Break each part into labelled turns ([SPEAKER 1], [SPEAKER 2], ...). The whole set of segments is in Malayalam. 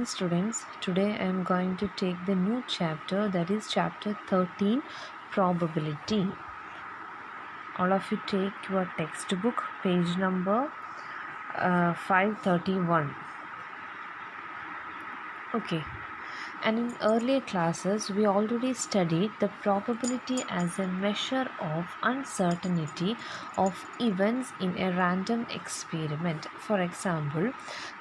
[SPEAKER 1] students, today I am going to take the new chapter, that is chapter 13, probability. All of you take your textbook, page number 531. Okay. And in earlier classes, we already studied the probability as a measure of uncertainty of events in a random experiment. For example,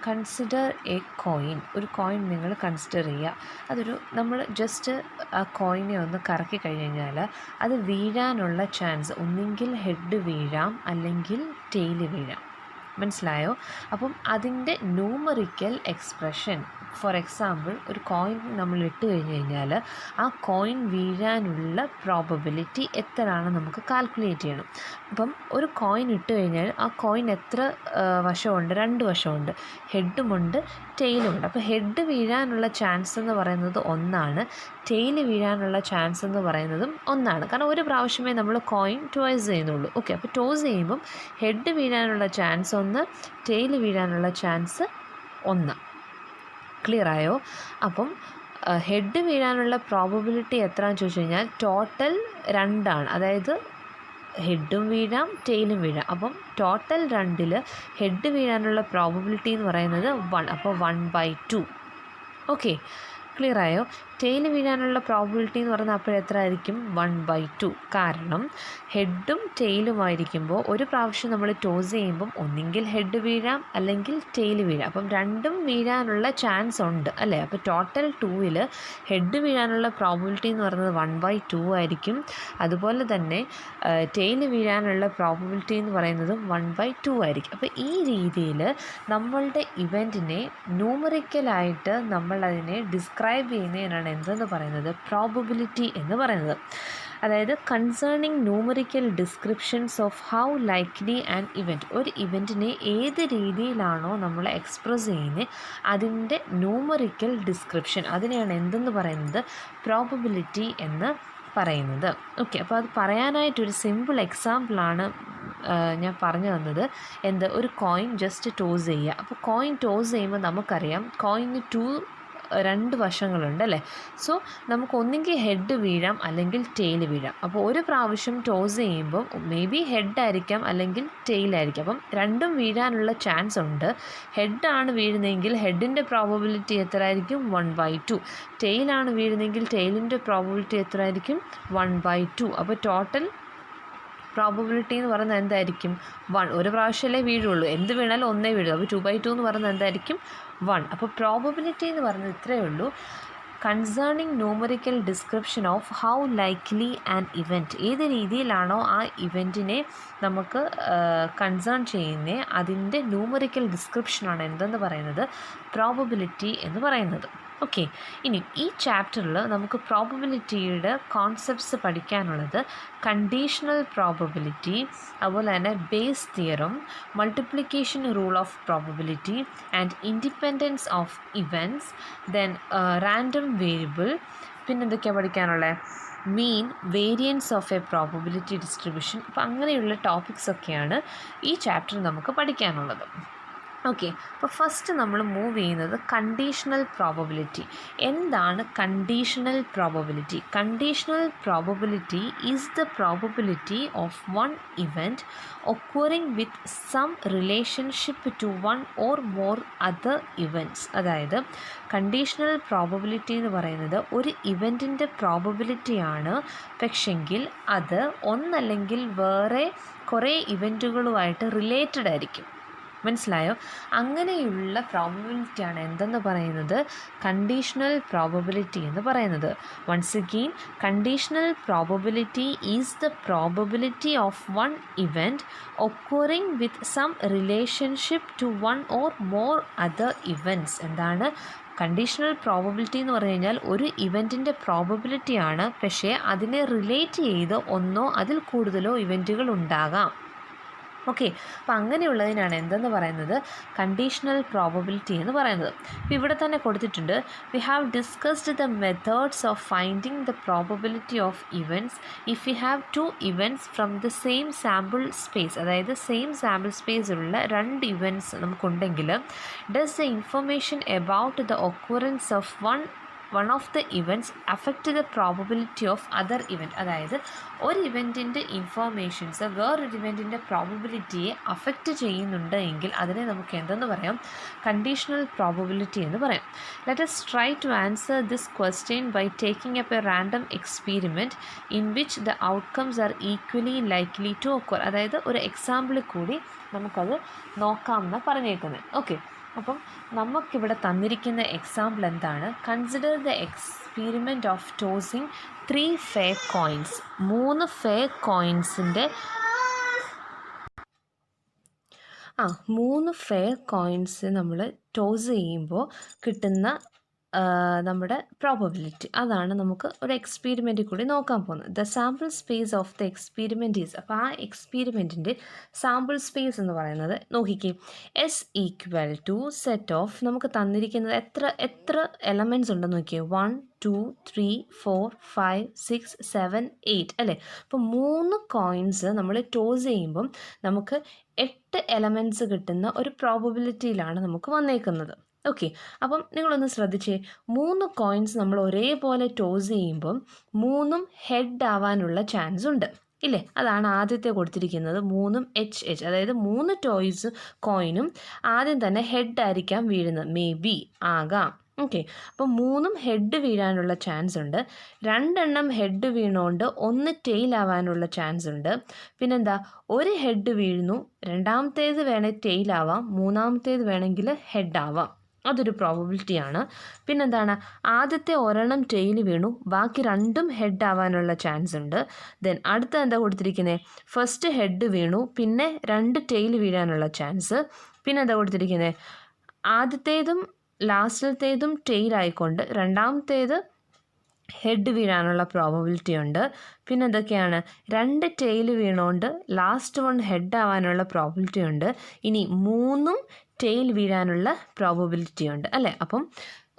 [SPEAKER 1] consider a coin. ഒരു കോയിൻ നിങ്ങൾ കൺസിഡർ ചെയ്യുക. നമ്മൾ ജസ്റ്റ് ആ കോയിനെ ഒന്ന് കറക്കി കഴിഞ്ഞാൽ അത് വീഴാനുള്ള ചാൻസ് ഒന്നുകിൽ ഹെഡ് വീഴാം അല്ലെങ്കിൽ ടെയിൽ വീഴാം. മനസ്സിലായോ? അപ്പം അതിൻ്റെ ന്യൂമറിക്കൽ എക്സ്പ്രഷൻ, ഫോർ എക്സാമ്പിൾ ഒരു കോയിൻ നമ്മൾ ഇട്ട് കഴിഞ്ഞാൽ ആ കോയിൻ വീഴാനുള്ള പ്രോബബിലിറ്റി എത്രയാണ് നമുക്ക് കാൽക്കുലേറ്റ് ചെയ്യണം. അപ്പം ഒരു കോയിൻ ഇട്ട് കഴിഞ്ഞാൽ ആ കോയിൻ എത്ര വശമുണ്ട്? 2 വശമുണ്ട്, ഹെഡുമുണ്ട് ടെയിലുമുണ്ട്. അപ്പോൾ ഹെഡ് വീഴാനുള്ള ചാൻസ് എന്ന് പറയുന്നത് 1, ടെയിൽ വീഴാനുള്ള ചാൻസ് എന്ന് പറയുന്നതും 1. കാരണം ഒരു പ്രാവശ്യമേ നമ്മൾ കോയിൻ ടോയ്സ് ചെയ്യുന്നുള്ളൂ. ഓക്കെ, അപ്പോൾ ടോസ് ചെയ്യുമ്പം ഹെഡ് വീഴാനുള്ള ചാൻസ് 1, ടെയിൽ വീഴാനുള്ള ചാൻസ് 1. ക്ലിയർ ആയോ? അപ്പം ഹെഡ് വീഴാനുള്ള പ്രോബബിലിറ്റി എത്രയാണെന്ന് ചോദിച്ചു കഴിഞ്ഞാൽ ടോട്ടൽ 2, അതായത് ഹെഡും വീഴാം ടെയിലും വീഴാം. അപ്പം ടോട്ടൽ 2ൽ ഹെഡ് വീഴാനുള്ള പ്രോബബിലിറ്റി എന്ന് പറയുന്നത് 1, അപ്പോൾ 1/2. ഓക്കെ, ക്ലിയർ ആയോ? ടെയിൽ വീഴാനുള്ള പ്രോബിലിറ്റി എന്ന് പറഞ്ഞാൽ അപ്പോൾ എത്ര ആയിരിക്കും? 1/2. കാരണം ഹെഡും ടെയിലുമായിരിക്കുമ്പോൾ ഒരു പ്രാവശ്യം നമ്മൾ ടോസ് ചെയ്യുമ്പം ഒന്നുകിൽ ഹെഡ് വീഴാം അല്ലെങ്കിൽ ടെയിൽ വീഴാം. അപ്പം രണ്ടും വീഴാനുള്ള ചാൻസ് ഉണ്ട് അല്ലേ? അപ്പോൾ ടോട്ടൽ 2ൽ ഹെഡ് വീഴാനുള്ള പ്രോബിലിറ്റി എന്ന് പറയുന്നത് 1/2 ആയിരിക്കും. അതുപോലെ തന്നെ ടെയിൽ വീഴാനുള്ള പ്രോബിലിറ്റി എന്ന് പറയുന്നതും 1/2 ആയിരിക്കും. അപ്പോൾ ഈ രീതിയിൽ നമ്മളുടെ ഇവൻറ്റിനെ ന്യൂമറിക്കലായിട്ട് നമ്മളതിനെ ഡിസ്ക്രൈബ് ചെയ്യുന്നതിനാണ് എന്തെന്ന് പറയുന്നത്? പ്രോബബിലിറ്റി എന്ന് പറയുന്നത്. അതായത് concerning numerical descriptions of how likely an event, ഒരു ഇവൻറ്റിനെ ഏത് രീതിയിലാണോ നമ്മൾ എക്സ്പ്രസ് ചെയ്യുന്നത് അതിൻ്റെ ന്യൂമറിക്കൽ ഡിസ്ക്രിപ്ഷൻ, അതിനെയാണ് എന്തെന്ന് പറയുന്നത്? പ്രോബബിലിറ്റി എന്ന് പറയുന്നത്. ഓക്കെ, അപ്പോൾ അത് പറയാനായിട്ടൊരു സിമ്പിൾ എക്സാമ്പിളാണ് ഞാൻ പറഞ്ഞു തന്നത്. ഒരു കോയിൻ ജസ്റ്റ് ടോസ് ചെയ്യുക. അപ്പോൾ കോയിൻ ടോസ് ചെയ്യുമ്പോൾ നമുക്കറിയാം കോയിന് 2 വശങ്ങളുണ്ട് അല്ലേ? സോ നമുക്ക് ഒന്നുകിൽ ഹെഡ് വീഴാം അല്ലെങ്കിൽ ടെയിൽ വീഴാം. അപ്പോൾ ഒരു പ്രാവശ്യം ടോസ് ചെയ്യുമ്പോൾ മേ ബി ഹെഡ് ആയിരിക്കാം അല്ലെങ്കിൽ ടെയിലായിരിക്കും. അപ്പം രണ്ടും വീഴാനുള്ള ചാൻസ് ഉണ്ട്. ഹെഡാണ് വീഴുന്നതെങ്കിൽ ഹെഡിൻ്റെ പ്രോബബിലിറ്റി എത്ര ആയിരിക്കും? 1/2. ടെയിലാണ് വീഴുന്നതെങ്കിൽ ടെയിലിൻ്റെ പ്രോബബിലിറ്റി എത്ര ആയിരിക്കും? 1/2. അപ്പോൾ ടോട്ടൽ പ്രോബബിലിറ്റി എന്ന് പറയുന്നത് എന്തായിരിക്കും? 1. ഒരു പ്രാവശ്യമല്ലേ വീഴുള്ളൂ, എന്ത് വീണാലും 1 വീഴും. അപ്പോൾ 2/2 എന്ന് പറയുന്നത് എന്തായിരിക്കും? 1. അപ്പോൾ പ്രോബബിലിറ്റി എന്ന് പറയുന്നത് ഇത്രയേ ഉള്ളൂ. Concerning numerical description of how likely an event, ഏത് രീതിയിലാണോ ആ ഇവൻറ്റിനെ നമുക്ക് കൺസേൺ ചെയ്യുന്നത് അതിൻ്റെ ന്യൂമറിക്കൽ ഡിസ്ക്രിപ്ഷനാണ് എന്തെന്ന് പറയുന്നത്? പ്രോബബിലിറ്റി എന്ന് പറയുന്നത്. ഓക്കെ, ഇനി ഈ ചാപ്റ്ററിൽ നമുക്ക് പ്രോബബിലിറ്റിയുടെ കോൺസെപ്റ്റ്സ് പഠിക്കാനുള്ളത് കണ്ടീഷണൽ പ്രോബബിലിറ്റി, അതുപോലെ തന്നെ Bayes theorem, multiplication rule of probability and independence of events, then random variable, പിന്നെന്തൊക്കെയാണ് പഠിക്കാനുള്ളത്? Mean, variance of a probability distribution. അപ്പോൾ അങ്ങനെയുള്ള ടോപ്പിക്സൊക്കെയാണ് ഈ ചാപ്റ്ററിൽ നമുക്ക് പഠിക്കാനുള്ളത്. ഓക്കെ, അപ്പോൾ ഫസ്റ്റ് നമ്മൾ മൂവ് ചെയ്യുന്നത് കണ്ടീഷണൽ പ്രോബബിലിറ്റി. എന്താണ് conditional probability? Conditional probability is the probability of one event occurring with some relationship to one or more other events. അതായത് കണ്ടീഷണൽ പ്രോബബിലിറ്റി എന്ന് പറയുന്നത് ഒരു ഇവൻറ്റിൻ്റെ പ്രോബബിലിറ്റിയാണ്, പക്ഷെങ്കിൽ അത് ഒന്നല്ലെങ്കിൽ വേറെ കുറേ ഇവൻറ്റുകളുമായിട്ട് റിലേറ്റഡ് ആയിരിക്കും. മനസ്സിലായോ? അങ്ങനെയുള്ള പ്രോബബിലിറ്റിയാണ് എന്തെന്ന് പറയുന്നത്? കണ്ടീഷണൽ പ്രോബബിലിറ്റി എന്ന് പറയുന്നത്. Once again, conditional probability is the probability of one event occurring with some relationship to one or more other events. എന്താണ് കണ്ടീഷണൽ പ്രോബബിലിറ്റി എന്ന് പറഞ്ഞു കഴിഞ്ഞാൽ? ഒരു ഇവൻറ്റിൻ്റെ പ്രോബബിലിറ്റിയാണ്, പക്ഷേ അതിനെ റിലേറ്റ് ചെയ്ത് ഒന്നോ അതിൽ കൂടുതലോ ഇവൻറ്റുകൾ ഉണ്ടാകാം. ഓക്കെ, അപ്പം അങ്ങനെയുള്ളതിനാണ് എന്തെന്ന് പറയുന്നത് കണ്ടീഷണൽ പ്രോബബിലിറ്റി എന്ന് പറയുന്നത്. അപ്പോൾ ഇവിടെ തന്നെ കൊടുത്തിട്ടുണ്ട്, we have discussed the methods of finding the probability of events if you have two events from the same sample space. അതായത് സെയിം സാമ്പിൾ സ്പേസിലുള്ള രണ്ട് ഇവൻറ്റ്സ് നമുക്കുണ്ടെങ്കിൽ does the information about the occurrence of one of the events affect the probability of other event. അതായത് ഒരു ഇവൻറ്റിൻ്റെ ഇൻഫോർമേഷൻസ് വേറൊരു ഇവൻറ്റിൻ്റെ പ്രോബബിലിറ്റിയെ അഫക്റ്റ് ചെയ്യുന്നുണ്ട് എങ്കിൽ അതിനെ നമുക്ക് എന്തെന്ന് പറയാം, കണ്ടീഷണൽ പ്രോബബിലിറ്റി എന്ന് പറയാം. Let us try to answer this question by taking up a random experiment in which the outcomes are equally likely to occur. അതായത് ഒരു എക്സാമ്പിളിൽ കൂടി നമുക്കത് നോക്കാമെന്ന് പറഞ്ഞേക്കുന്നത്. ഓക്കെ, അപ്പം നമുക്കിവിടെ തന്നിരിക്കുന്ന എക്സാമ്പിൾ എന്താണ്? Consider the experiment of tossing 3 fair coins. 3 fair കോയിൻസിൻ്റെ 3 ഫെയർ കോയിൻസ് നമ്മൾ ടോസ് ചെയ്യുമ്പോൾ കിട്ടുന്ന നമ്മുടെ പ്രോബബിലിറ്റി, അതാണ് നമുക്ക് ഒരു എക്സ്പീരിമെൻറ്റിൽ കൂടി നോക്കാൻ പോകുന്നത്. The sample space of the experiment is, അപ്പോൾ ആ എക്സ്പീരിമെൻറ്റിൻ്റെ സാമ്പിൾ സ്പേസ് എന്ന് പറയുന്നത് നോക്കിക്കേ, S equal to set of, നമുക്ക് തന്നിരിക്കുന്നത് എത്ര എലമെൻറ്റ്സ് ഉണ്ടെന്ന് നോക്കിയേ, 1 2 3 4 5 6 7 8 അല്ലേ. അപ്പോൾ 3 കോയിൻസ് നമ്മൾ ടോസ് ചെയ്യുമ്പം നമുക്ക് 8 എലമെൻറ്റ്സ് കിട്ടുന്ന ഒരു പ്രോബബിലിറ്റിയിലാണ് നമുക്ക് വന്നേക്കുന്നത്. ഓക്കെ, അപ്പം നിങ്ങളൊന്ന് ശ്രദ്ധിച്ചേ, 3 കോയിൻസ് നമ്മൾ ഒരേപോലെ ടോസ് ചെയ്യുമ്പം 3ഉം ഹെഡ് ആവാനുള്ള ചാൻസ് ഉണ്ട് ഇല്ലേ. അതാണ് ആദ്യത്തെ കൊടുത്തിരിക്കുന്നത്, 3ഉം HH. അതായത് 3 കോയിനും ആദ്യം തന്നെ ഹെഡ് ആയിരിക്കാം വീഴുന്നത്, മേ ബി ആകാം. ഓക്കെ, അപ്പോൾ 3ഉം ഹെഡ് വീഴാനുള്ള ചാൻസ് ഉണ്ട്. 2 ഹെഡ് വീണുകൊണ്ട് 1 ടെയിൽ ആവാനുള്ള ചാൻസ് ഉണ്ട്. പിന്നെന്താ, ഒരു ഹെഡ് വീഴുന്നു, രണ്ടാമത്തേത് വേണമെങ്കിൽ ടെയിൽ ആവാം, മൂന്നാമത്തേത് വേണമെങ്കിൽ ഹെഡ് ആവാം. അതൊരു പ്രോബബിലിറ്റിയാണ്. പിന്നെന്താണ്, ആദ്യത്തെ ഒരെണ്ണം ടെയിൽ വീണു, ബാക്കി 2ഉം ഹെഡ് ആവാനുള്ള ചാൻസ് ഉണ്ട്. ദെൻ അടുത്ത എന്താ കൊടുത്തിരിക്കുന്നത്, ഫസ്റ്റ് ഹെഡ് വീണു, പിന്നെ 2 ടെയിൽ വീഴാനുള്ള ചാൻസ്. പിന്നെ എന്താ കൊടുത്തിരിക്കുന്നത്, ആദ്യത്തേതും ലാസ്റ്റത്തേതും ടെയിൽ ആയിക്കൊണ്ട് രണ്ടാമത്തേത് ഹെഡ് വീഴാനുള്ള പ്രോബബിലിറ്റി ഉണ്ട്. പിന്നെ എന്തൊക്കെയാണ്, 2 ടെയിൽ വീണുകൊണ്ട് ലാസ്റ്റ് 1 ഹെഡ് ആവാനുള്ള പ്രോബബിലിറ്റി ഉണ്ട്. ഇനി 3ഉം ടെയിൽ വീഴാനുള്ള പ്രോബബിലിറ്റി ഉണ്ട് അല്ലേ. അപ്പം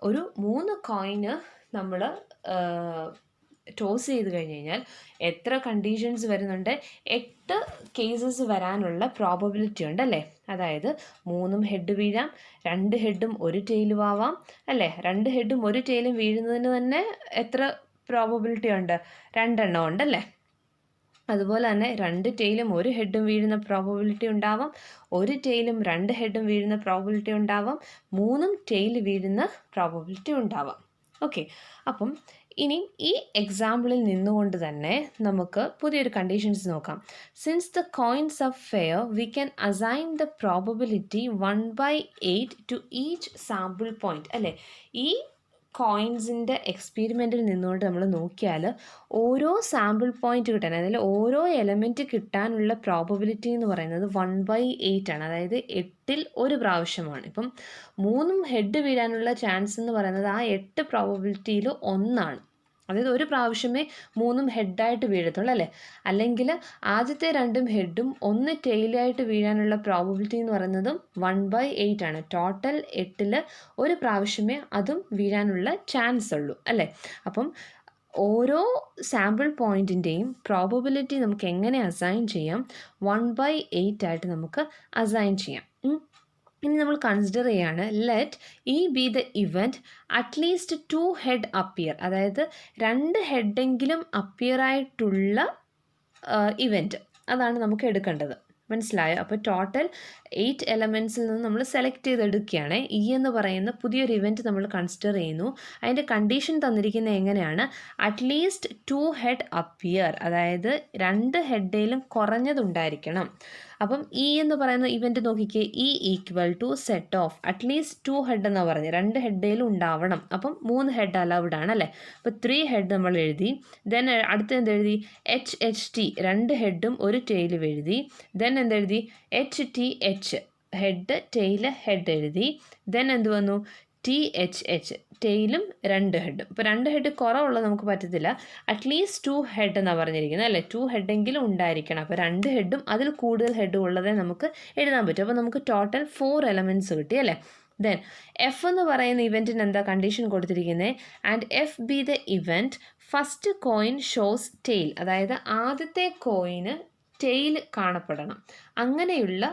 [SPEAKER 1] ഒരു 3 കോയിന് നമ്മൾ ടോസ് ചെയ്ത് കഴിഞ്ഞ് കഴിഞ്ഞാൽ എത്ര കണ്ടീഷൻസ് വരുന്നുണ്ട്, 8 കേസസ് വരാനുള്ള പ്രോബബിലിറ്റി ഉണ്ട് അല്ലേ. അതായത് 3ഉം ഹെഡ് വീഴാം, 2 ഹെഡും 1 ടെയിലും ആവാം അല്ലേ. 2 ഹെഡും 1 ടെയിലും വീഴുന്നതിന് തന്നെ എത്ര പ്രോബബിലിറ്റി ഉണ്ട്, 2 ഉണ്ടല്ലേ. അതുപോലെ തന്നെ 2 ടെയിലും 1 ഹെഡും വീഴുന്ന പ്രോബബിലിറ്റി ഉണ്ടാവാം, 1 ടെയിലും 2 ഹെഡും വീഴുന്ന പ്രോബബിലിറ്റി ഉണ്ടാവാം, 3ഉം ടെയിൽ വീഴുന്ന പ്രോബബിലിറ്റി ഉണ്ടാവാം. ഓക്കെ, അപ്പം ഇനി ഈ എക്സാമ്പിളിൽ നിന്നുകൊണ്ട് തന്നെ നമുക്ക് പുതിയൊരു കണ്ടീഷൻസ് നോക്കാം. Since the coins are fair we can assign the probability 1/8 to each sample point അല്ലേ. ഈ കോയിൻസിൻ്റെ എക്സ്പീരിമെൻറ്റിൽ നിന്നുകൊണ്ട് നമ്മൾ നോക്കിയാൽ ഓരോ സാമ്പിൾ പോയിന്റ് കിട്ടാൻ, അതായത് ഓരോ എലമെൻറ്റ് കിട്ടാനുള്ള പ്രോബബിലിറ്റി എന്ന് പറയുന്നത് 1/8 ആണ്. അതായത് 8ൽ 1 പ്രാവശ്യമാണ്. ഇപ്പം 3ഉം ഹെഡ് വീഴാനുള്ള ചാൻസ് എന്ന് പറയുന്നത് ആ 8 പ്രോബബിലിറ്റിയിൽ 1 അതായത് 1 പ്രാവശ്യമേ 3ഉം ഹെഡായിട്ട് വീഴത്തുള്ളൂ അല്ലേ. അല്ലെങ്കിൽ ആദ്യത്തെ 2ഉം ഹെഡും 1 ടെയിലായിട്ട് വീഴാനുള്ള പ്രോബബിലിറ്റി എന്ന് പറയുന്നതും 1/8 ആണ്. ടോട്ടൽ 8ൽ 1 പ്രാവശ്യമേ അതും വീഴാനുള്ള ചാൻസ് ഉള്ളൂ അല്ലേ. അപ്പം ഓരോ സാമ്പിൾ പോയിൻറ്റിൻ്റെയും പ്രോബബിലിറ്റി നമുക്ക് എങ്ങനെ അസൈൻ ചെയ്യാം, 1/8 ആയിട്ട് നമുക്ക് അസൈൻ ചെയ്യാം. ഇനി നമ്മൾ കൺസിഡർ ചെയ്യാണ്, let E B the event at least 2 head appear, അതായത് 2 ഹെഡെങ്കിലും അപ്പിയർ ആയിട്ടുള്ള ഇവൻറ്റ്, അതാണ് നമുക്ക് എടുക്കേണ്ടത്. മനസ്സിലായോ? അപ്പോൾ ടോട്ടൽ 8 എലമെൻറ്റ്സിൽ നിന്ന് നമ്മൾ സെലക്ട് ചെയ്തെടുക്കുകയാണ്. ഇ എന്ന് പറയുന്ന പുതിയൊരു ഇവൻറ്റ് നമ്മൾ കൺസിഡർ ചെയ്യുന്നു. അതിൻ്റെ കണ്ടീഷൻ തന്നിരിക്കുന്നത് എങ്ങനെയാണ്, അറ്റ്ലീസ്റ്റ് 2 ഹെഡ് അപ്പിയർ, അതായത് 2 ഹെഡേലും കുറഞ്ഞതുണ്ടായിരിക്കണം. അപ്പം ഇ എന്ന് പറയുന്ന ഇവൻറ്റ് നോക്കിക്കേ, E equal to set of at least 2 head എന്നാണ് പറഞ്ഞത്, 2 ഹെഡേലും ഉണ്ടാവണം. അപ്പം 3 ഹെഡ് അലൗഡ് ആണ് അല്ലേ. അപ്പോൾ 3 ഹെഡ് നമ്മൾ എഴുതി. ദെൻ അടുത്ത് എന്തെഴുതി, HHT 2 ഹെഡും 1 ടെയിലും എഴുതി. ദെൻ എന്തെഴുതി, HTH ഹെഡ് ടെയിൽ ഹെഡ് എഴുതി. ദെൻ എന്ത് വന്നു, THH ടെയിലും 2 ഹെഡും. ഇപ്പോൾ 2 ഹെഡ് കുറവുള്ളത് നമുക്ക് പറ്റത്തില്ല. അറ്റ്ലീസ്റ്റ് 2 ഹെഡ് എന്നാണ് പറഞ്ഞിരിക്കുന്നത് അല്ലേ, 2 ഹെഡെങ്കിലും ഉണ്ടായിരിക്കണം. അപ്പോൾ 2 ഹെഡും അതിൽ കൂടുതൽ ഹെഡും ഉള്ളതേ നമുക്ക് എഴുതാൻ പറ്റും. അപ്പോൾ നമുക്ക് ടോട്ടൽ 4 എലമെൻറ്റ്സ് കിട്ടി അല്ലേ. ദെൻ എഫ് എന്ന് പറയുന്ന ഇവൻറ്റിന് എന്താ കണ്ടീഷൻ കൊടുത്തിരിക്കുന്നത്? And F be the event first coin shows tail, അതായത് ആദ്യത്തെ കോയിന് ടെയിൽ കാണപ്പെടണം. അങ്ങനെയുള്ള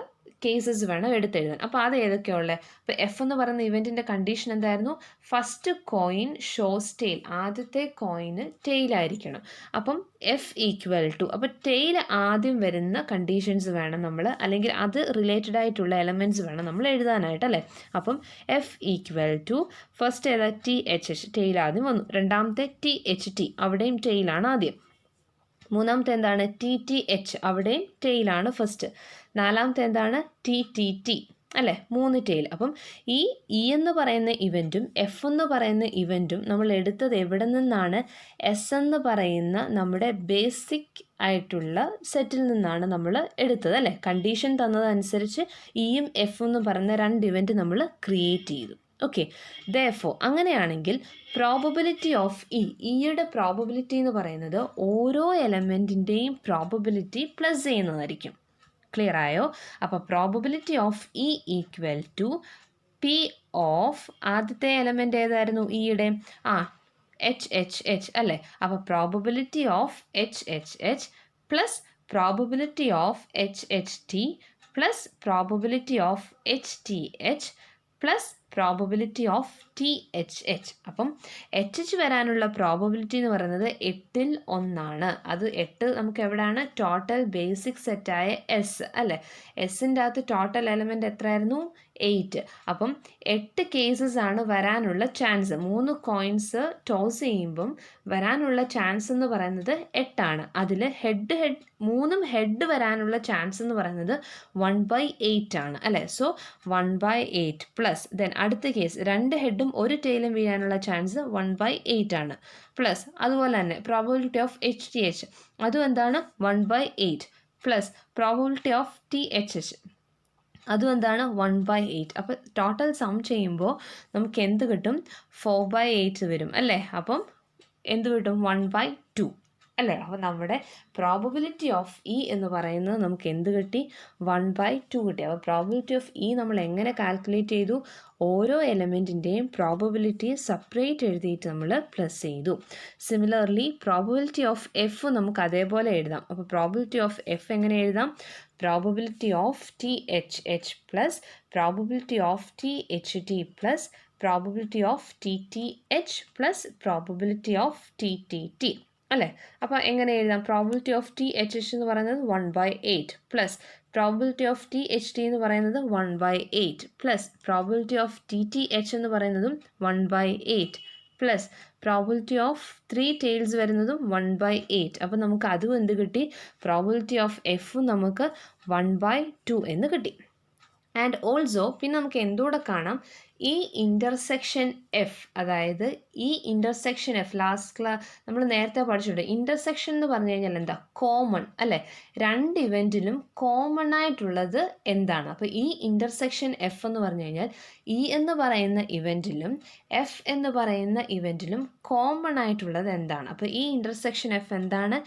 [SPEAKER 1] കേസസ് വേണം എടുത്തെഴുതാൻ. അപ്പോൾ അത് ഏതൊക്കെയുള്ളത്? അപ്പോൾ എഫ് എന്ന് പറയുന്ന ഇവൻറ്റിൻ്റെ കണ്ടീഷൻ എന്തായിരുന്നു? ഫസ്റ്റ് കോയിൻ ഷോസ് ടെയിൽ, ആദ്യത്തെ കോയിന് ടെയിലായിരിക്കണം. അപ്പം എഫ് ഈക്വൽ ടു, അപ്പോൾ ടെയിൽ ആദ്യം വരുന്ന കണ്ടീഷൻസ് വേണം നമ്മൾ, അല്ലെങ്കിൽ അത് റിലേറ്റഡ് ആയിട്ടുള്ള എലമെൻറ്റ്സ് വേണം നമ്മൾ എഴുതാനായിട്ട് അല്ലേ. അപ്പം എഫ് ഈക്വൽ ടു ഫസ്റ്റ് ഏതാ? THH, ടെയിൽ ആദ്യം വന്നു. രണ്ടാമത്തെ THT, അവിടെയും ടെയിലാണ് ആദ്യം. മൂന്നാമത്തെ എന്താണ്? TTH, അവിടെയും ടെയിലാണ് ഫസ്റ്റ്. നാലാമത്തെ എന്താണ്? TTT അല്ലേ, 3 ടെയിൽ. അപ്പം ഈ എന്ന് പറയുന്ന ഇവൻറ്റും എഫ് എന്ന് പറയുന്ന ഇവൻറ്റും നമ്മൾ എടുത്തത് എവിടെ നിന്നാണ്? എസ് എന്ന് പറയുന്ന നമ്മുടെ ബേസിക് ആയിട്ടുള്ള സെറ്റിൽ നിന്നാണ് നമ്മൾ എടുത്തത് അല്ലേ. കണ്ടീഷൻ തന്നതനുസരിച്ച് ഇയും എഫും എന്ന് പറയുന്ന 2 ഇവൻറ്റ് നമ്മൾ ക്രിയേറ്റ് ചെയ്തു. ഓക്കെ, ദെയർഫോർ അങ്ങനെയാണെങ്കിൽ പ്രോബബിലിറ്റി ഓഫ് ഇയുടെ പ്രോബബിലിറ്റി എന്ന് പറയുന്നത് ഓരോ എലമെൻറ്റിൻ്റെയും പ്രോബബിലിറ്റി പ്ലസ് ചെയ്യുന്നതായിരിക്കും. ക്ലിയർ ആയോ? അപ്പോൾ probability of E equal to P of ആദ്യത്തെ എലമെൻ്റ് ഏതായിരുന്നു ഇയുടെ? HHH അല്ലേ. അപ്പോൾ probability of HHH plus probability of HHT plus probability of HTH plus probability of THH. അപ്പം HH വരാനുള്ള പ്രോബബിലിറ്റി എന്ന് പറയുന്നത് 8ൽ 1 അത് 8 നമുക്ക് എവിടെയാണ്? ടോട്ടൽ ബേസിക് സെറ്റായ എസ് അല്ലേ. എസിൻ്റെ അകത്ത് ടോട്ടൽ എലമെൻറ്റ് എത്രയായിരുന്നു? 8. അപ്പം 8 കേസസ് ആണ് വരാനുള്ള ചാൻസ്. 3 കോയിൻസ് ടോസ് ചെയ്യുമ്പം വരാനുള്ള ചാൻസ് എന്ന് പറയുന്നത് 8. അതിൽ മൂന്നും ഹെഡ് വരാനുള്ള ചാൻസ് എന്ന് പറയുന്നത് 1/8 ആണ് അല്ലേ. സോ 1/8 പ്ലസ് ദെൻ അടുത്ത കേസ് 2 ഹെഡും 1 ടെയിലും വീഴാനുള്ള ചാൻസ് 1/8 ആണ്. പ്ലസ് അതുപോലെ തന്നെ പ്രോബബിലിറ്റി ഓഫ് HTH അതും എന്താണ്? 1/8 പ്ലസ് പ്രോബബിലിറ്റി ഓഫ് THH അതും എന്താണ്? 1/8. അപ്പോൾ ടോട്ടൽ സം ചെയ്യുമ്പോൾ നമുക്ക് എന്ത് കിട്ടും? 4/8 വരും അല്ലേ. അപ്പം എന്ത് കിട്ടും? 1/2 അല്ലേ. അപ്പോൾ നമ്മുടെ പ്രോബബിലിറ്റി ഓഫ് ഇ എന്ന് പറയുന്നത് നമുക്ക് എന്ത് കിട്ടി? 1/2 കിട്ടി. അപ്പോൾ പ്രോബബിലിറ്റി ഓഫ് ഇ നമ്മൾ എങ്ങനെ കാൽക്കുലേറ്റ് ചെയ്തു? ഓരോ എലമെൻറ്റിൻ്റെയും പ്രോബബിലിറ്റി സെപ്പറേറ്റ് എഴുതിയിട്ട് നമ്മൾ പ്ലസ് ചെയ്തു. സിമിലർലി പ്രോബബിലിറ്റി ഓഫ് എഫ് നമുക്ക് അതേപോലെ എഴുതാം. അപ്പോൾ പ്രോബബിലിറ്റി ഓഫ് എഫ് എങ്ങനെ എഴുതാം? Probability of THH plus probability of THT plus probability of TTH plus probability of TTT അല്ലേ. അപ്പോൾ എങ്ങനെ എഴുതാം? പ്രോബബിലിറ്റി ഓഫ് THH എന്ന് പറയുന്നത് 1/8 പ്ലസ് പ്രോബബിലിറ്റി ഓഫ് THT എന്ന് പറയുന്നത് 1/8 പ്ലസ് പ്രോബബിലിറ്റി ഓഫ് TTH എന്ന് പറയുന്നതും 1/8 പ്ലസ് പ്രോബബിലിറ്റി ഓഫ് 3 ടെയിൽസ് വരുന്നതും 1/8. അപ്പോൾ നമുക്ക് അതും എന്ത് കിട്ടി? പ്രോബബിലിറ്റി ഓഫ് എഫും നമുക്ക് 1/2 എന്ന് കിട്ടി. ആൻഡ് ഓൾസോ പിന്നെ നമുക്ക് എന്തുകൂടെ കാണാം? ഈ ഇൻ്റർസെക്ഷൻ എഫ്, അതായത് ഈ ഇൻ്റർസെക്ഷൻ എഫ് നമ്മൾ നേരത്തെ പഠിച്ചിട്ടുണ്ട്. ഇൻ്റർസെക്ഷൻ എന്ന് പറഞ്ഞു കഴിഞ്ഞാൽ എന്താ? കോമൺ അല്ലേ. 2 ഇവൻറ്റിലും കോമൺ ആയിട്ടുള്ളത് എന്താണ്? അപ്പോൾ ഈ ഇൻ്റർസെക്ഷൻ എഫ് എന്ന് പറഞ്ഞു കഴിഞ്ഞാൽ ഇ എന്ന് പറയുന്ന ഇവൻറ്റിലും എഫ് എന്ന് പറയുന്ന ഇവൻറ്റിലും കോമൺ ആയിട്ടുള്ളത് എന്താണ്? അപ്പോൾ ഈ ഇൻ്റർസെക്ഷൻ എഫ് എന്താണ്?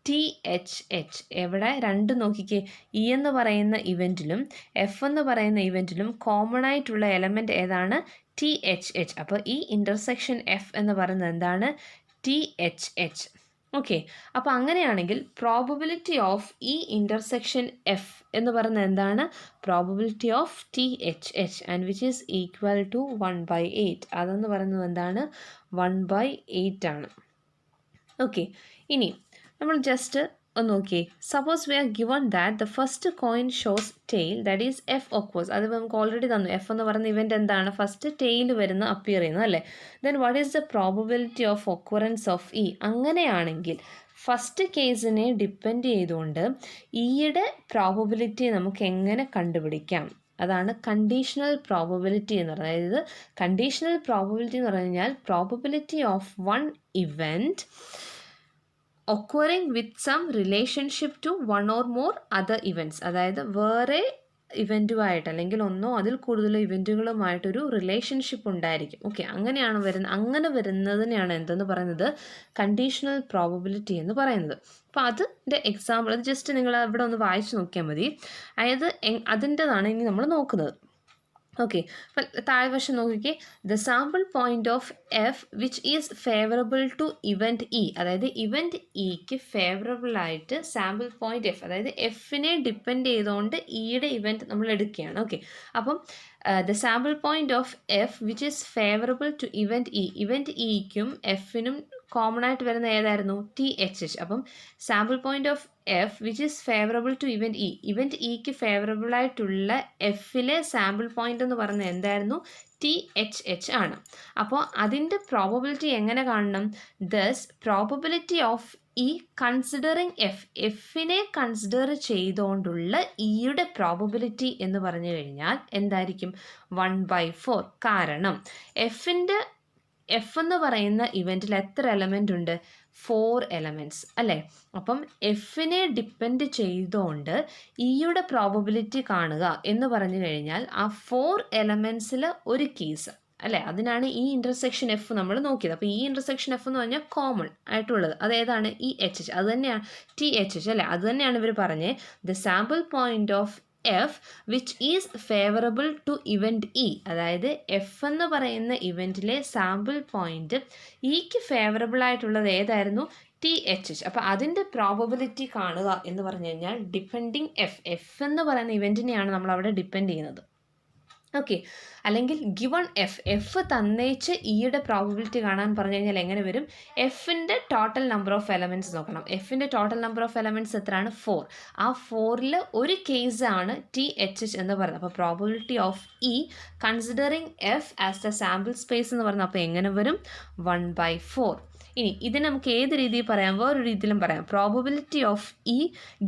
[SPEAKER 1] THH. എവിടെ? 2 നോക്കിക്കേ. ഇ എന്ന് പറയുന്ന ഇവൻറ്റിലും എഫ് എന്ന് പറയുന്ന ഇവൻറ്റിലും കോമൺ ആയിട്ടുള്ള എലമെൻറ്റ് ഏതാണ്? THH. അപ്പോൾ ഈ ഇൻ്റർസെക്ഷൻ എഫ് എന്ന് പറയുന്നത് എന്താണ്? THH. ഓക്കെ, അപ്പോൾ അങ്ങനെയാണെങ്കിൽ പ്രോബബിലിറ്റി ഓഫ് ഈ ഇൻ്റർസെക്ഷൻ എഫ് എന്ന് പറയുന്നത് എന്താണ്? Probability of THH and which is equal to 1/8. അതെന്ന് പറയുന്നത് എന്താണ്? 1/8 ആണ്. ഓക്കെ, ഇനി നമ്മൾ ജസ്റ്റ് ഒന്ന് നോക്കിയേ. Suppose we are given that the first coin shows tail, that is F occurs. അത് നമുക്ക് ഓൾറെഡി തന്നു. എഫ് എന്ന് പറയുന്ന ഇവൻറ്റ് എന്താണ്? ഫസ്റ്റ് ടെയിൽ വരുന്ന അപ്പിയർ ചെയ്യുന്നത് അല്ലേ. Then what is the probability of occurrence of E? അങ്ങനെയാണെങ്കിൽ ഫസ്റ്റ് കേസിനെ ഡിപ്പെൻഡ് ചെയ്തുകൊണ്ട് ഇയുടെ പ്രോബബിലിറ്റി നമുക്ക് എങ്ങനെ കണ്ടുപിടിക്കാം? അതാണ് കണ്ടീഷണൽ പ്രോബബിലിറ്റി എന്ന് പറയുന്നത്. അതായത് കണ്ടീഷണൽ പ്രോബബിലിറ്റി എന്ന് പറഞ്ഞു കഴിഞ്ഞാൽ probability of one event occurring with some relationship to one or more other events. അതായത് വേറെ ഇവൻറ്റുമായിട്ട് അല്ലെങ്കിൽ ഒന്നോ അതിൽ കൂടുതലോ ഇവൻറ്റുകളുമായിട്ടൊരു റിലേഷൻഷിപ്പ് ഉണ്ടായിരിക്കും. ഓക്കെ, അങ്ങനെ വരുന്നതിനെയാണ് എന്തെന്ന് പറയുന്നത്, കണ്ടീഷണൽ പ്രോബബിലിറ്റി എന്ന് പറയുന്നത്. അപ്പോൾ അതിൻ്റെ എക്സാമ്പിൾ അത് ജസ്റ്റ് നിങ്ങൾ അവിടെ ഒന്ന് വായിച്ച് നോക്കിയാൽ മതി. അതായത് അതിൻ്റെതാണ് ഇനി നമ്മൾ നോക്കുന്നത്. ഓക്കെ, അപ്പം താഴ്വശം നോക്കിക്കേ, the sample point of F which is favourable to event E, അതായത് ഇവൻറ്റ് ഇക്ക് ഫേവറബിൾ ആയിട്ട് സാമ്പിൾ പോയിന്റ് എഫ്, അതായത് എഫിനെ ഡിപ്പെൻഡ് ചെയ്തുകൊണ്ട് ഇയുടെ ഇവൻറ്റ് നമ്മൾ എടുക്കുകയാണ്. ഓക്കെ, അപ്പം the sample point of F which is favourable to event ഇക്കും എഫിനും കോമൺ ആയിട്ട് വരുന്ന ഏതായിരുന്നു, THH. അപ്പം sample point of F which is favourable to event ഇക്ക് ഫേവറബിൾ ആയിട്ടുള്ള എഫിലെ സാമ്പിൾ പോയിന്റ് എന്ന് പറയുന്നത് എന്തായിരുന്നു, THH ആണ്. അപ്പോൾ അതിൻ്റെ പ്രോബബിലിറ്റി എങ്ങനെ കാണണം, thus probability of E considering എഫിനെ കൺസിഡർ ചെയ്തുകൊണ്ടുള്ള ഇയുടെ പ്രോബബിലിറ്റി എന്ന് പറഞ്ഞു കഴിഞ്ഞാൽ എന്തായിരിക്കും, 1/4. കാരണം എഫ് എന്ന് പറയുന്ന ഇവൻറ്റിൽ എത്ര എലമെൻ്റ് ഉണ്ട്, 4 എലമെൻറ്റ്സ് അല്ലേ. അപ്പം എഫിനെ ഡിപ്പെൻഡ് ചെയ്തുകൊണ്ട് ഇയുടെ പ്രോബബിലിറ്റി കാണുക എന്ന് പറഞ്ഞു കഴിഞ്ഞാൽ ആ 4 എലമെൻറ്റ്സിൽ ഒരു കേസ് അല്ലേ, അതിനാണ് ഈ ഇൻ്റർസെക്ഷൻ എഫ് നമ്മൾ നോക്കിയത്. അപ്പോൾ ഈ ഇൻ്റർസെക്ഷൻ എഫ് എന്ന് പറഞ്ഞാൽ കോമൺ ആയിട്ടുള്ളത് അതേതാണ്, EHH, അത് തന്നെയാണ് THH അല്ലേ. അത് തന്നെയാണ് ഇവർ പറഞ്ഞത്, the sample point of F which is favourable to event E, അതായത് എഫ് എന്ന് പറയുന്ന ഇവൻറ്റിലെ സാമ്പിൾ പോയിന്റ് ഇക്ക് ഫേവറബിൾ ആയിട്ടുള്ളത് ഏതായിരുന്നു, THH. അപ്പോൾ അതിൻ്റെ പ്രോബബിലിറ്റി കാണുക എന്ന് പറഞ്ഞു കഴിഞ്ഞാൽ ഡിപ്പെൻഡിങ് എഫ് എന്ന് പറയുന്ന ഇവൻറ്റിനെയാണ് നമ്മൾ അവിടെ ഡിപ്പെൻഡ് ചെയ്യുന്നത്. ഓക്കെ, അല്ലെങ്കിൽ ഗിവൺ എഫ് തന്നേച്ച് ഇയുടെ പ്രോബബിലിറ്റി കാണാൻ പറഞ്ഞു കഴിഞ്ഞാൽ എങ്ങനെ വരും, എഫിൻ്റെ ടോട്ടൽ നമ്പർ ഓഫ് എലമെൻറ്റ്സ് നോക്കണം. എഫിൻ്റെ ടോട്ടൽ നമ്പർ ഓഫ് എലമെൻറ്റ്സ് എത്രയാണ്, 4. ആ 4ൽ ഒരു കേസാണ് THH എന്ന് പറയുന്നത്. അപ്പോൾ probability of E considering F as the sample space എന്ന് പറയുന്നത് അപ്പോൾ എങ്ങനെ വരും, 1/4. ഇനി ഇതിന് നമുക്ക് ഏത് രീതിയിൽ പറയാം, വേറൊരു രീതിയിലും പറയാം. Probability of E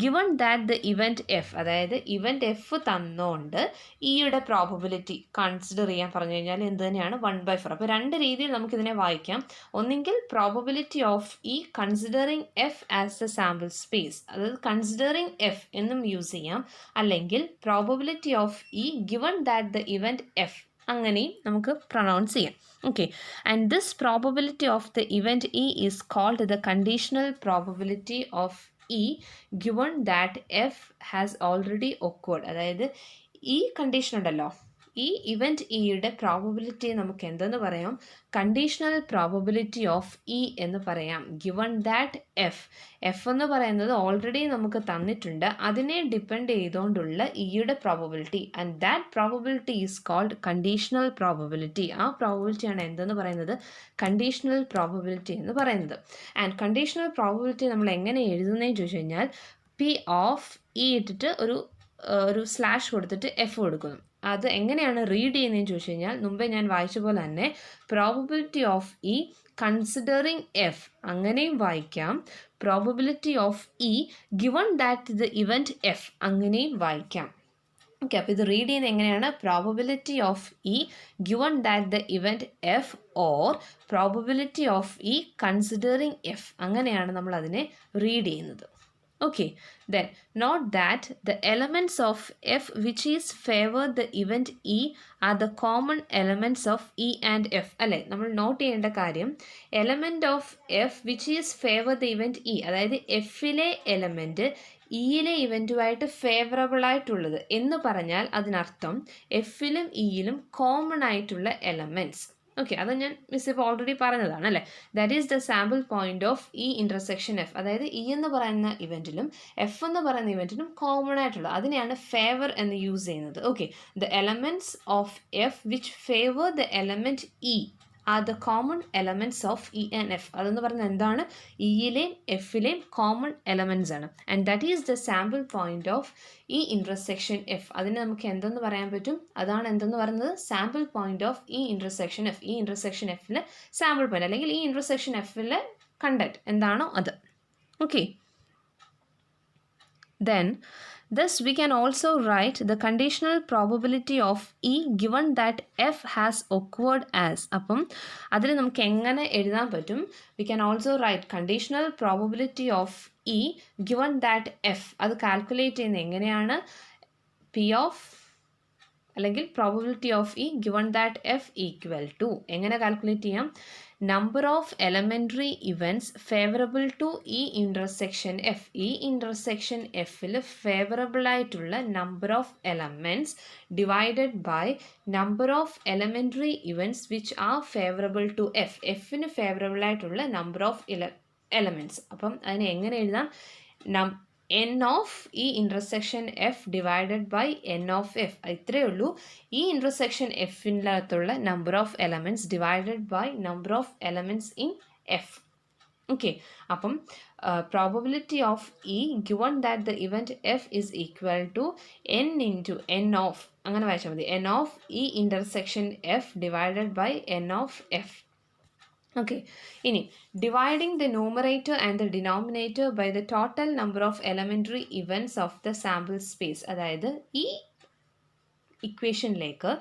[SPEAKER 1] given that the event F, അതായത് ഇവൻറ്റ് എഫ് തന്നുകൊണ്ട് ഇയുടെ പ്രോബബിലിറ്റി കൺസിഡർ ചെയ്യാൻ പറഞ്ഞു കഴിഞ്ഞാൽ എന്ത് തന്നെയാണ്, 1/4. അപ്പോൾ 2 രീതിയിൽ നമുക്കിതിനെ വായിക്കാം. ഒന്നെങ്കിൽ probability of E considering F as the sample space, അതായത് കൺസിഡറിങ് എഫ് എന്നും യൂസ് ചെയ്യാം. അല്ലെങ്കിൽ probability of E given that the event F, അങ്ങനെയും നമുക്ക് പ്രൊനൗൺസ് ചെയ്യാം. Okay, and this probability of the event E is called the conditional probability of E given that F has already occurred. അതായത് ഈ കണ്ടീഷൻ ഉണ്ടല്ലോ, ഈ ഇവൻറ്റ് ഇയുടെ പ്രോബബിലിറ്റി നമുക്ക് എന്തെന്ന് പറയാം, കണ്ടീഷണൽ പ്രോബബിലിറ്റി ഓഫ് ഇ എന്ന് പറയാം. ഗിവൺ ദാറ്റ് എഫ് എന്ന് പറയുന്നത് ഓൾറെഡി നമുക്ക് തന്നിട്ടുണ്ട്, അതിനെ ഡിപ്പെൻഡ് ചെയ്തുകൊണ്ടുള്ള ഇയുടെ probability, and that probability is called conditional probability. ആ പ്രോബബിലിറ്റിയാണ് എന്തെന്ന് പറയുന്നത്, കണ്ടീഷണൽ പ്രോബബിലിറ്റി എന്ന് പറയുന്നത്. ആൻഡ് കണ്ടീഷണൽ പ്രോബബിലിറ്റി നമ്മൾ എങ്ങനെ എഴുതുന്നതെന്ന് ചോദിച്ചു കഴിഞ്ഞാൽ പി ഓഫ് ഇ ഇട്ടിട്ട് ഒരു സ്ലാഷ് കൊടുത്തിട്ട് എഫ് കൊടുക്കുന്നു. അത് എങ്ങനെയാണ് റീഡ് ചെയ്യുന്നതെന്ന് ചോദിച്ചു കഴിഞ്ഞാൽ മുമ്പേ ഞാൻ വായിച്ച പോലെ തന്നെ probability of E considering F അങ്ങനെയും വായിക്കാം, probability of E given that the event F അങ്ങനെയും വായിക്കാം. ഓക്കെ, അപ്പോൾ ഇത് റീഡ് ചെയ്യുന്നത് എങ്ങനെയാണ്, probability of E given that the event F or probability of E considering F, അങ്ങനെയാണ് നമ്മൾ അതിനെ റീഡ് ചെയ്യുന്നത്. Okay, then note that the elements of F which is favor the event E are the common elements of E and F. അല്ലേ, നമ്മൾ നോട്ട് ചെയ്യേണ്ട കാര്യം element of F which is favour the event E, അതായത് എഫിലെ എലമെൻറ്റ് ഇയിലെ ഇവൻറ്റുമായിട്ട് ഫേവറബിൾ ആയിട്ടുള്ളത് എന്ന് പറഞ്ഞാൽ അതിനർത്ഥം എഫിലും ഇയിലും കോമൺ ആയിട്ടുള്ള എലമെൻറ്റ്സ്. ഓക്കെ, അത് ഞാൻ മിസ് ഇപ്പോൾ ഓൾറെഡി പറഞ്ഞതാണ് അല്ലേ. That is the sample point of E intersection F, അതായത് ഇ എന്ന് പറയുന്ന ഇവൻറ്റിലും എഫ് എന്ന് പറയുന്ന ഇവൻറ്റിലും കോമൺ ആയിട്ടുള്ളത്, അതിനെയാണ് ഫേവർ എന്ന് യൂസ് ചെയ്യുന്നത്. Okay, the elements of F which favour the element E are the common elements of E and F. അതെന്ന് പറയുന്നത് എന്താണ്, ഇയിലെയും എഫിലെയും കോമൺ എലമെൻറ്റ്സ് ആണ്. And that is the sample point of E intersection F. അതിന് നമുക്ക് എന്തെന്ന് പറയാൻ പറ്റും, അതാണ് എന്തെന്ന് പറയുന്നത്, sample point of E intersection F. ഈ ഇൻ്റർസെക്ഷൻ എഫിലെ സാമ്പിൾ പോയിന്റ് അല്ലെങ്കിൽ ഈ ഇൻ്റർസെക്ഷൻ എഫിലെ കണ്ടന്റ് എന്താണോ അത്. Okay, then thus we can also write the conditional probability of E given that F has occurred as. അപ്പം അതിൽ നമുക്ക് എങ്ങനെ എഴുതാൻ പറ്റും, we can also write conditional probability of E given that F. അത് കാൽക്കുലേറ്റ് ചെയ്യുന്നത് എങ്ങനെയാണ്, പി ഓഫ് അല്ലെങ്കിൽ probability of E given that F equal to എങ്ങനെ കാൽക്കുലേറ്റ് ചെയ്യാം? Number of elementary events favourable to E intersection F. ഈ ഇൻ്റർസെക്ഷൻ എഫിൽ ഫേവറബിൾ ആയിട്ടുള്ള number of elements divided by number of elementary events which are favourable to F. എഫിന് ഫേവറബിൾ ആയിട്ടുള്ള നമ്പർ ഓഫ് എലമെൻറ്റ്സ്. അപ്പം അതിനെ എങ്ങനെ എഴുതാം? N of E intersection F divided by N of F. ഇത്രയേ ഉള്ളൂ. ഈ ഇൻ്റർസെക്ഷൻ എഫിനകത്തുള്ള number of elements divided by number of elements in F. Okay, അപ്പം probability of E given that the event F is equal to N into N of, അങ്ങനെ വായിച്ചാൽ മതി, N of E intersection F divided by N of F. Okay, ഇനി dividing the numerator and the denominator by the total number of elementary events of the sample space. അതായത് ഈ ഇക്വേഷനിലേക്ക്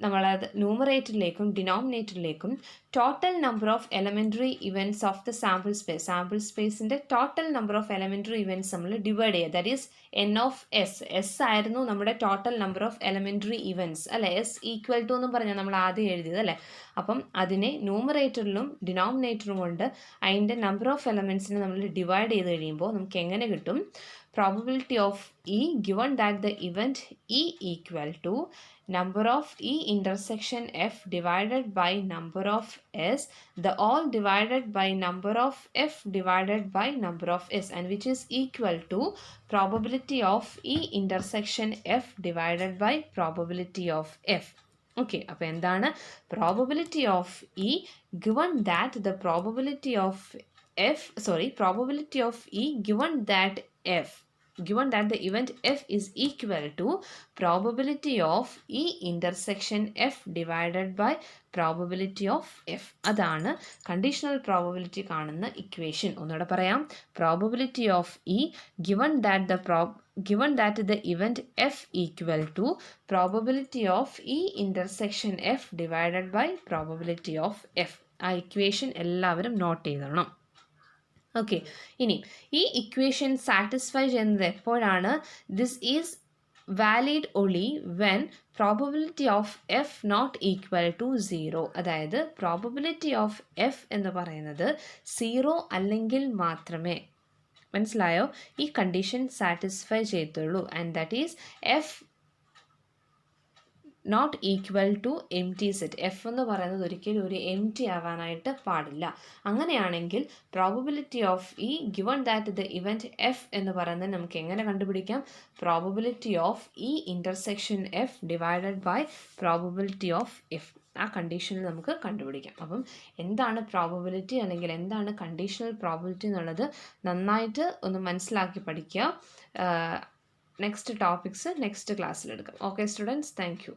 [SPEAKER 1] നമ്മളത് ന്യൂമറേറ്ററിലേക്കും ഡിനോമിനേറ്ററിലേക്കും total number of elementary events of the sample space, sample സ്പേസിൻ്റെ total number of elementary events നമ്മൾ ഡിവൈഡ് ചെയ്യുക. That is N of S. S ആയിരുന്നു നമ്മുടെ total number of elementary events അല്ലേ? എസ് ഈക്വൽ ടു എന്നും പറഞ്ഞാൽ നമ്മൾ ആദ്യം എഴുതിയത് അല്ലേ? അപ്പം അതിനെ ന്യൂമറേറ്ററിലും ഡിനോമിനേറ്ററും കൊണ്ട് അതിൻ്റെ നമ്പർ ഓഫ് എലമെൻറ്റ്സിനെ നമ്മൾ ഡിവൈഡ് ചെയ്ത് കഴിയുമ്പോൾ നമുക്ക് എങ്ങനെ കിട്ടും? Probability of E given that the event E equal to number of E intersection F divided by number of S, the all divided by number of F divided by number of S, and which is equal to probability of E intersection F divided by probability of F. Okay, അപ്പോൾ എന്താണ് probability of E given that the probability of probability of E given that the event F is equal to probability of E intersection F divided by probability of F. അതാണ് കണ്ടീഷണൽ പ്രോബബിലിറ്റി കാണുന്ന ഇക്വേഷൻ. ഒന്നുകൂടെ പറയാം. Probability of E given that the event F equal to probability of E intersection F divided by probability of F. ആ ഇക്വേഷൻ എല്ലാവരും നോട്ട് ചെയ്തോണം. ഓക്കെ, ഇനി ഈ ഇക്വേഷൻ സാറ്റിസ്ഫൈ ചെയ്യുന്നത് എപ്പോഴാണ്? This is valid only when probability of F not equal to 0. അതായത് പ്രോബബിലിറ്റി ഓഫ് എഫ് എന്ന് പറയുന്നത് 0 അല്ലെങ്കിൽ മാത്രമേ, മനസ്സിലായോ, ഈ കണ്ടീഷൻ സാറ്റിസ്ഫൈ ചെയ്തുള്ളൂ. And that is F not equal to empty set. F എന്ന് പറയുന്നത് ഒരിക്കലും ഒരു എം ടി ആവാനായിട്ട് പാടില്ല. അങ്ങനെയാണെങ്കിൽ probability of E given that the event F എന്ന് പറയുന്നത് നമുക്ക് എങ്ങനെ കണ്ടുപിടിക്കാം? Probability of E intersection F divided by probability of F. ആ കണ്ടീഷനിൽ നമുക്ക് കണ്ടുപിടിക്കാം. അപ്പം എന്താണ് പ്രോബബിലിറ്റി അല്ലെങ്കിൽ എന്താണ് കണ്ടീഷണൽ പ്രോബബിലിറ്റി എന്നുള്ളത് നന്നായിട്ട് ഒന്ന് മനസ്സിലാക്കി പഠിക്കുക. നെക്സ്റ്റ് ടോപ്പിക്സ് നെക്സ്റ്റ് ക്ലാസ്സിലെടുക്കാം. Okay students, thank U.